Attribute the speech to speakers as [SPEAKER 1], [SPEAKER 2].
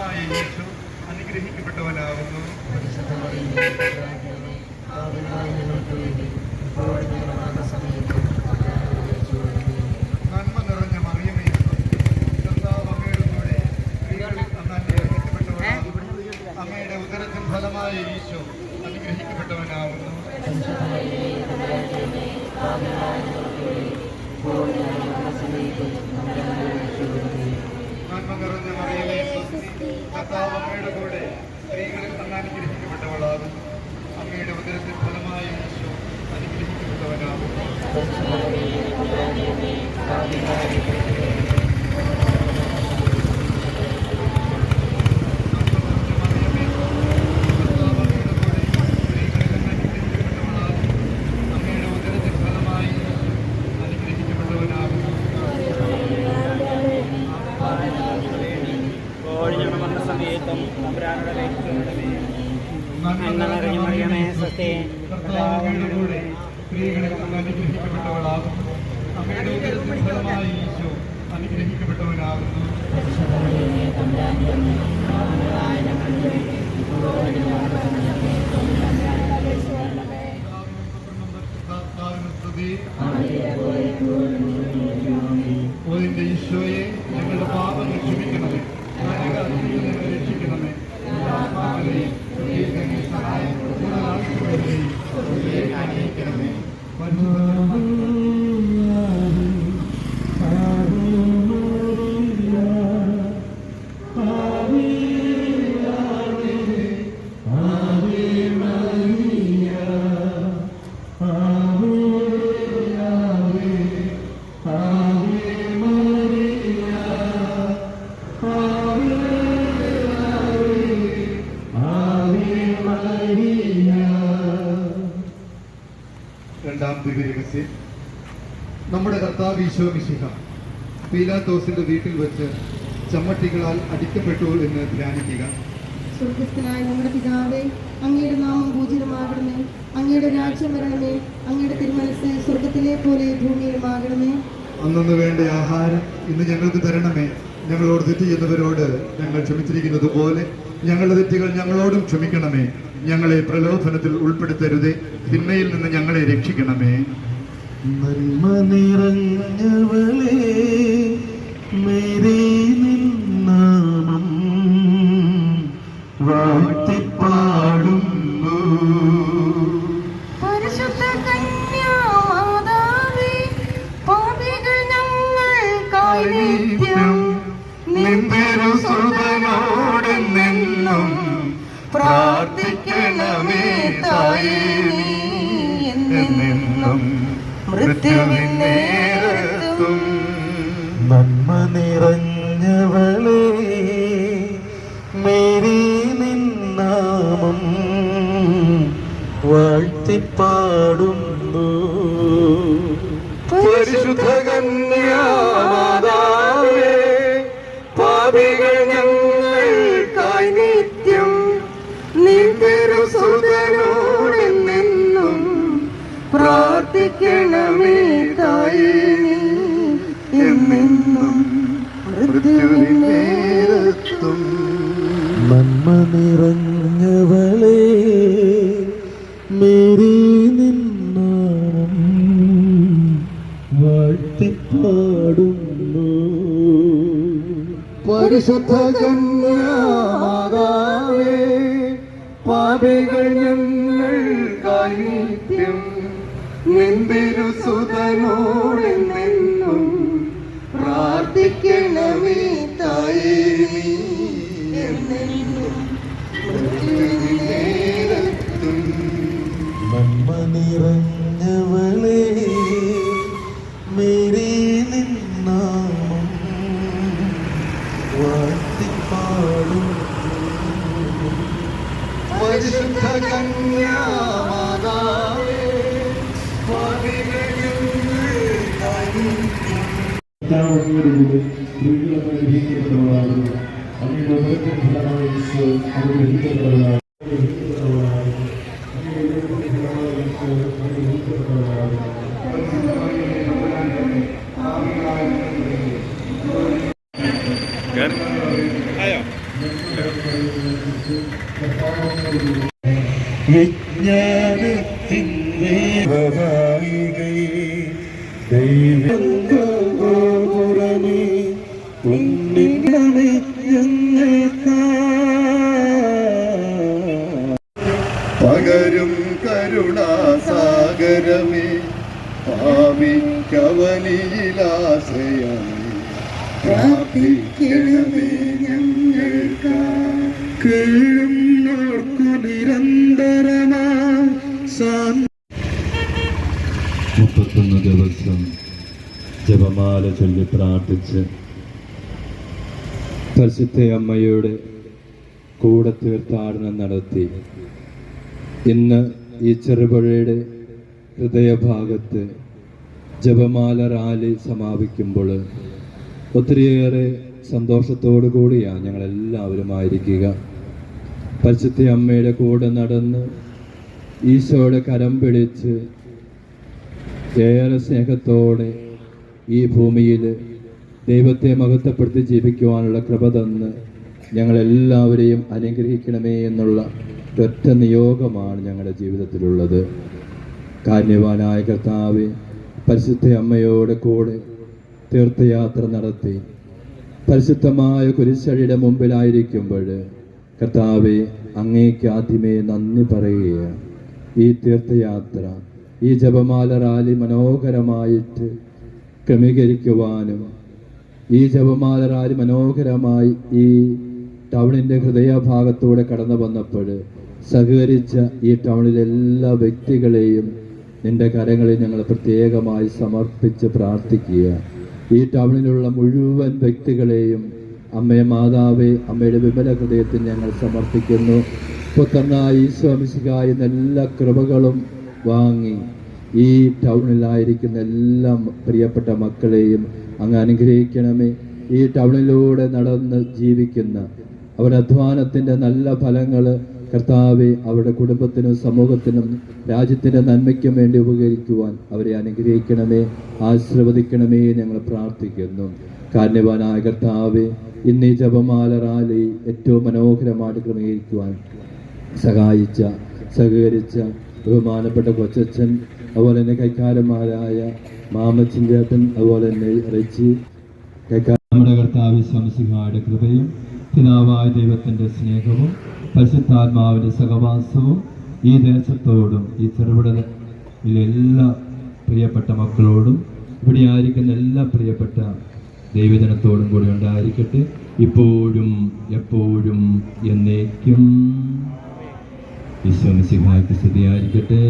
[SPEAKER 1] ഫലമായ യേശു അനുഗ്രഹിക്കപ്പെട്ടവനാകുന്നു. നന്മ നിറഞ്ഞ മറിയമേ, കർത്താവ് അങ്ങയുടെ കൂടെ സ്ത്രീകളിൽ അങ്ങ് അനുഗ്രഹിക്കപ്പെട്ടവനാകുന്നു. അങ്ങയുടെ ഉദരത്തിൻ ഫലമായ യേശു അനുഗ്രഹിക്കപ്പെട്ടവനാകുന്നു. നന്മ നിറഞ്ഞ മറിയമേ, കർത്താവ് അങ്ങയുടെ കൂടെ സ്ത്രീകളിൽ അങ്ങ് അനുഗ്രഹിക്കപ്പെട്ടവളാകുന്നു. അങ്ങയുടെ ഉദരത്തിൻ ഫലമായ യേശു അനുഗ്രഹിക്കപ്പെട്ടവനാകുന്നു. സ്ത്രീകളിൽ അങ്ങ് അനുഗ്രഹിക്കപ്പെട്ടവളാകുന്നു. അങ്ങയുടെ ഉദരത്തിൻ ഫലമായ യേശു അനുഗ്രഹിക്കപ്പെട്ടവനാകുന്നു. ഓതിന്റെ ഈശോയെ, ഞങ്ങളുടെ പാപങ്ങൾ ക്ഷമിക്കണമേ, രക്ഷിക്കണമേ. രണ്ടാം ദിവ്യരഹസ്യം. നമ്മുടെ കർത്താവ് ഈശോ മിശിഹ പീലാത്തോസിന്റെ വീട്ടിൽ വെച്ച് ചമ്മട്ടികളാൽ അടിക്കപ്പെട്ടു എന്ന് ധ്യാനിക്കുക.
[SPEAKER 2] സ്വർഗസ്ഥനായ നമ്മുടെ പിതാവേ, അങ്ങയുടെ നാമം പൂജിതമാകണമേ, അങ്ങയുടെ രാജ്യം വരണമേ, അങ്ങയുടെ തിരുമനസ്സ് സ്വർഗത്തിലെ പോലെ ഭൂമിയിലുമാകണമേ.
[SPEAKER 1] അന്നു വേണ്ട ആഹാരം ഇന്ന് ഞങ്ങൾക്ക് തരണമേ. ഞങ്ങളോട് തെറ്റ് ചെയ്യുന്നവരോട് ഞങ്ങൾ ക്ഷമിച്ചിരിക്കുന്നത് പോലെ ഞങ്ങളുടെ തെറ്റുകൾ ഞങ്ങളോടും ക്ഷമിക്കണമേ. ഞങ്ങളെ പ്രലോഭനത്തിൽ ഉൾപ്പെടുത്തരുതേ, തിന്മയിൽ നിന്ന് ഞങ്ങളെ രക്ഷിക്കണമേ.
[SPEAKER 3] നന്മ നിറഞ്ഞവളേ, മേരേ നിൻ നാമം വാഴ്ത്തിപ്പാടുന്നു.
[SPEAKER 2] പരിശുദ്ധ കന്യാമാതാവേ, പാപികൾ ഞങ്ങൾക്കായി നിത്യം
[SPEAKER 3] നിന്തിരു സുതനോടെന്നും പ്രാർത്ഥിക്കണമേ തായേ, നീ എന്നെന്നും മൃത്യുവിൻ നേരത്തും. നന്മ നിറഞ്ഞവളേ, മേരേ നിൻ നാമം വാഴ്ത്തിപ്പാടുന്നു. പരിശുദ്ധ കന്യാമാതാവേ, പാപികൾ ഞങ്ങൾക്കായി നിത്യം നിന്തിരു സുതനോടെന്നും പ്രാർത്ഥിക്കണമേ തായേ, നീ എന്നെന്നും മൃത്യുവിൻ നേരത്തും. നന്മ നിറഞ്ഞവളേ, മേരേ നിൻ നാമം വാഴ്ത്തിപ്പാടുന്നു.
[SPEAKER 1] പരിശുദ്ധ കന്യാമാതാവേ, പാപികൾ ഞങ്ങൾക്കായി നിത്യം നിന്തിരു സുതനോടെന്നും പ്രാർത്ഥിക്കണമേ തായേ, നീ എന്നെന്നും മൃത്യുവിൻ നേരത്തും.
[SPEAKER 3] നന്മ നിറഞ്ഞവളേ, മേരേ നിൻ നാമം വാഴ്ത്തിപ്പാടുന്നു.
[SPEAKER 1] പരിശുദ്ധ കന്യാമാതാവേ, പാപികൾ ഞങ്ങൾക്കായി നിത്യം
[SPEAKER 3] അനുഗ്രഹിക്കപ്പെട്ടവളാകുന്നു. അങ്ങയുടെ ഉദരത്തിൻ ഫലമായ യേശു അനുഗ്രഹിക്കപ്പെട്ടവളാകുന്നു. വിജ്ഞാനത്തിൻ്റെ ദൈവമേ ഉന്നിടമേ ഞങ്ങൾക്കാ
[SPEAKER 1] പകരും കരുണാസാഗരമേ ഭാവിക്കവനിയിലാശ്രയമേ പ്രാർത്ഥിക്കണമേ ഞങ്ങൾക്ക്
[SPEAKER 3] കേഴുന്നോർക്കു നിരന്തരമാ
[SPEAKER 4] 31 ദിവസം ജപമാല ചൊല്ലി പ്രാർത്ഥിച്ച് പരിശുദ്ധ അമ്മയുടെ കൂടെ തീർത്ഥാടനം നടത്തി ഇന്ന് ഈ ചെറുപുഴയുടെ ഹൃദയഭാഗത്ത് ജപമാല റാലി സമാപിക്കുമ്പോൾ ഒത്തിരിയേറെ സന്തോഷത്തോടു കൂടിയാണ് ഞങ്ങളെല്ലാവരും ആയിരിക്കുക. പരിശുദ്ധ അമ്മയുടെ കൂടെ നടന്ന് ഈശോയുടെ കരം പിടിച്ച് ഏറെ സ്നേഹത്തോടെ ഈ ഭൂമിയിൽ ദൈവത്തെ മഹത്വപ്പെടുത്തി ജീവിക്കുവാനുള്ള കൃപ തന്ന് ഞങ്ങളെല്ലാവരെയും അനുഗ്രഹിക്കണമേ എന്നുള്ള ഒറ്റ നിയോഗമാണ് ഞങ്ങളുടെ ജീവിതത്തിലുള്ളത്. കാരുണ്യവാനായ കർത്താവേ, പരിശുദ്ധ അമ്മയോടെ കൂടെ തീർത്ഥയാത്ര നടത്തി പരിശുദ്ധമായ കുരിശടിയുടെ മുമ്പിലായിരിക്കുമ്പോൾ കർത്താവെ, അങ്ങേക്ക് ആദ്യമേ നന്ദി പറയുകയാണ്. ഈ തീർത്ഥയാത്ര, ഈ ജപമാല റാലി മനോഹരമായിട്ട് ക്രമീകരിക്കുവാനും ഈ ജപമാല റാലി മനോഹരമായി ഈ ടൗണിൻ്റെ ഹൃദയഭാഗത്തൂടെ കടന്നു വന്നപ്പോൾ സഹകരിച്ച ഈ ടൗണിലെ എല്ലാ വ്യക്തികളെയും നിന്റെ കരങ്ങളിൽ ഞങ്ങൾ പ്രത്യേകമായി സമർപ്പിച്ച് പ്രാർത്ഥിക്കുക. ഈ ടൗണിലുള്ള മുഴുവൻ വ്യക്തികളെയും അമ്മയെ മാതാവേ, അമ്മയുടെ വിമല ഹൃദയത്തിൽ ഞങ്ങൾ സമർപ്പിക്കുന്നു. പുത്രനായ ഈശോ മിശിഹായ എല്ലാ കൃപകളും വാങ്ങി ഈ ടൗണിലായിരിക്കുന്ന എല്ലാ പ്രിയപ്പെട്ട മക്കളെയും അങ്ങ് അനുഗ്രഹിക്കണമേ. ഈ ടൗണിലൂടെ നടന്ന് ജീവിക്കുന്ന അവരുടെ അധ്വാനത്തിൻ്റെ നല്ല ഫലങ്ങൾ കർത്താവെ അവരുടെ കുടുംബത്തിനും സമൂഹത്തിനും രാജ്യത്തിൻ്റെ നന്മയ്ക്കും വേണ്ടി ഉപകരിക്കുവാൻ അവരെ അനുഗ്രഹിക്കണമേ, ആശീർവദിക്കണമേ ഞങ്ങൾ പ്രാർത്ഥിക്കുന്നു. കാരുണ്യവാനായ കർത്താവെ, ഇന്ന് ഈ ജപമാല റാലി ഏറ്റവും മനോഹരമായിട്ട് ക്രമീകരിക്കുവാൻ സഹകരിച്ച ബഹുമാനപ്പെട്ട കൊച്ചച്ഛൻ, അതുപോലെ തന്നെ കൈക്കാരന്മാരായ മാമച്ചൻ ചേട്ടൻ, അതുപോലെ തന്നെ റെച്ചി നമ്മുടെ കർത്താവ് ശംസിഹായുടെ കൃപയും പിതാവായ ദൈവത്തിൻ്റെ സ്നേഹവും പരിശുദ്ധാത്മാവിൻ്റെ സഹവാസവും ഈ ദേശത്തോടും ഈ ചെറുപുഴയിലെ എല്ലാ പ്രിയപ്പെട്ട മക്കളോടും ഇവിടെ ആയിരിക്കുന്ന എല്ലാ പ്രിയപ്പെട്ട ദൈവജനത്തോടും കൂടി ഉണ്ടായിരിക്കട്ടെ, ഇപ്പോഴും എപ്പോഴും എന്നേക്കും. ഈശോ മിശിഹായ്ക്ക് സ്തുതിയായിരിക്കട്ടെ.